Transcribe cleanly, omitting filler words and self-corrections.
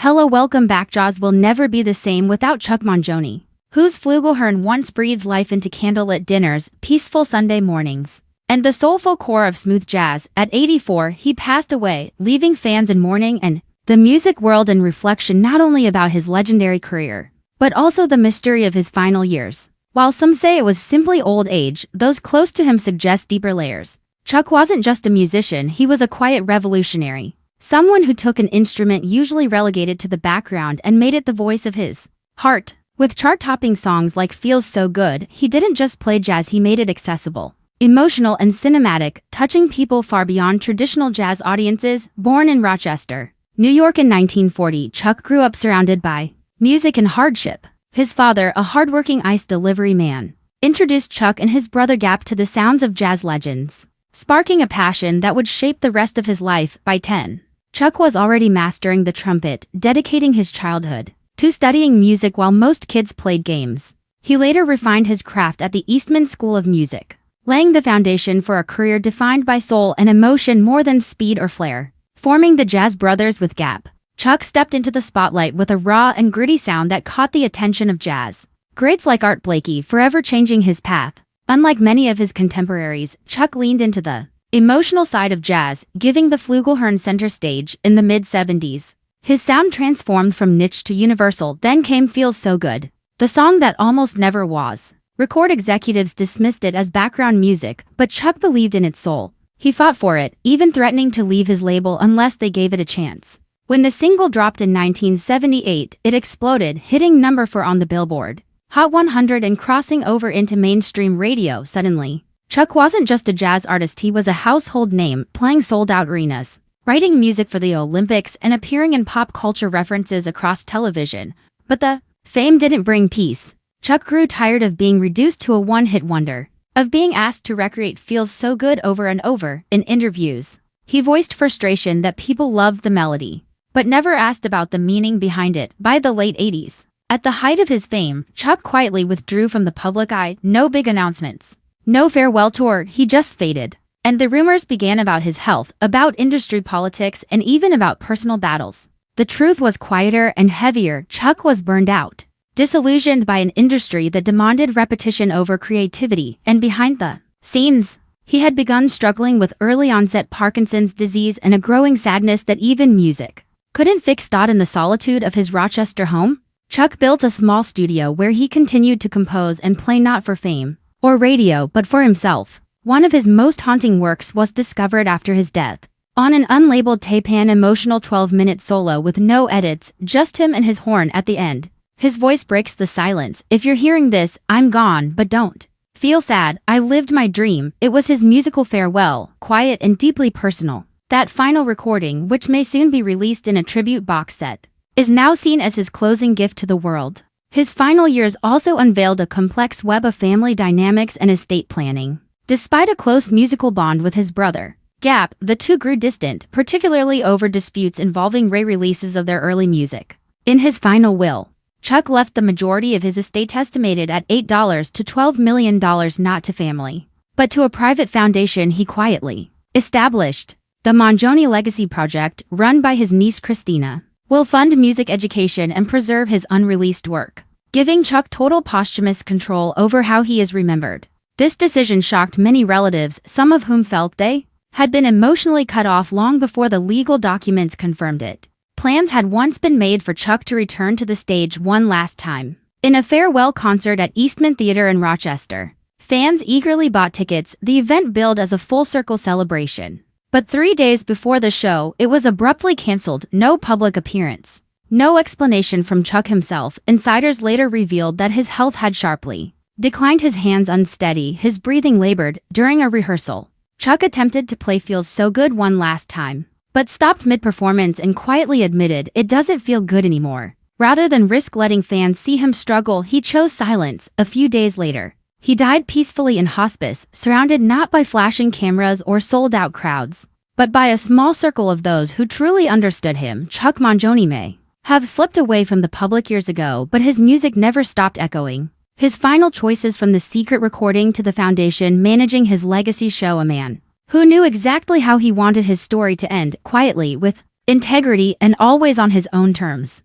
Hello, welcome back. Jazz will never be the same without Chuck Mangione, whose flugelhorn once breathed life into candlelit dinners, peaceful Sunday mornings, and the soulful core of smooth jazz. At 84, he passed away, leaving fans in mourning and the music world in reflection not only about his legendary career, but also the mystery of his final years. While some say it was simply old age, those close to him suggest deeper layers. Chuck wasn't just a musician, he was a quiet revolutionary. Someone who took an instrument usually relegated to the background and made it the voice of his heart. With chart-topping songs like Feels So Good, he didn't just play jazz, he made it accessible, emotional and cinematic, touching people far beyond traditional jazz audiences. Born in Rochester, New York in 1940, Chuck grew up surrounded by music and hardship. His father, a hardworking ice delivery man, introduced Chuck and his brother Gap to the sounds of jazz legends, sparking a passion that would shape the rest of his life. By 10, Chuck was already mastering the trumpet, dedicating his childhood to studying music while most kids played games. He later refined his craft at the Eastman School of Music, laying the foundation for a career defined by soul and emotion more than speed or flair. Forming the Jazz Brothers with Gap, Chuck stepped into the spotlight with a raw and gritty sound that caught the attention of jazz greats like Art Blakey, forever changing his path. Unlike many of his contemporaries, Chuck leaned into the emotional side of jazz, giving the flugelhorn center stage. In the mid-70s, his sound transformed from niche to universal. Then came Feels So Good, the song that almost never was. Record executives dismissed it as background music, but Chuck believed in its soul. He fought for it, even threatening to leave his label unless they gave it a chance. When the single dropped in 1978, it exploded, hitting number 4 on the Billboard Hot 100 and crossing over into mainstream radio. Suddenly, Chuck wasn't just a jazz artist, he was a household name, playing sold-out arenas, writing music for the Olympics, and appearing in pop culture references across television. But the fame didn't bring peace. Chuck grew tired of being reduced to a one-hit wonder, of being asked to recreate Feels So Good over and over. In interviews, he voiced frustration that people loved the melody, but never asked about the meaning behind it. By the late 80s, at the height of his fame, Chuck quietly withdrew from the public eye. No big announcements, no farewell tour, he just faded. And the rumors began about his health, about industry politics, and even about personal battles. The truth was quieter and heavier. Chuck was burned out, disillusioned by an industry that demanded repetition over creativity, and behind the scenes, he had begun struggling with early-onset Parkinson's disease and a growing sadness that even music couldn't fix. In the solitude of his Rochester home, Chuck built a small studio where he continued to compose and play, not for fame or radio, but for himself. One of his most haunting works was discovered after his death. On an unlabeled tape, an emotional 12-minute solo with no edits, just him and his horn at the end. His voice breaks the silence. If you're hearing this, I'm gone, but don't feel sad. I lived my dream. It was his musical farewell, quiet and deeply personal. That final recording, which may soon be released in a tribute box set, is now seen as his closing gift to the world. His final years also unveiled a complex web of family dynamics and estate planning. Despite a close musical bond with his brother, Gap, the two grew distant, particularly over disputes involving re-releases of their early music. In his final will, Chuck left the majority of his estate, estimated at $8 to $12 million, not to family, but to a private foundation he quietly established. The Mangione Legacy Project, run by his niece Christina, will fund music education and preserve his unreleased work, giving Chuck total posthumous control over how he is remembered. This decision shocked many relatives, some of whom felt they had been emotionally cut off long before the legal documents confirmed it. Plans had once been made for Chuck to return to the stage one last time, in a farewell concert at Eastman Theater in Rochester. Fans eagerly bought tickets, the event billed as a full-circle celebration. But 3 days before the show, it was abruptly canceled. No public appearance, no explanation from Chuck himself. Insiders later revealed that his health had sharply declined, his hands unsteady, his breathing labored. During a rehearsal, Chuck attempted to play Feels So Good one last time, but stopped mid-performance and quietly admitted it doesn't feel good anymore. Rather than risk letting fans see him struggle, he chose silence. A few days later, he died peacefully in hospice, surrounded not by flashing cameras or sold-out crowds, but by a small circle of those who truly understood him. Chuck Mangione may have slipped away from the public years ago, but his music never stopped echoing. His final choices, from the secret recording to the foundation managing his legacy, show a man who knew exactly how he wanted his story to end, quietly, with integrity, and always on his own terms.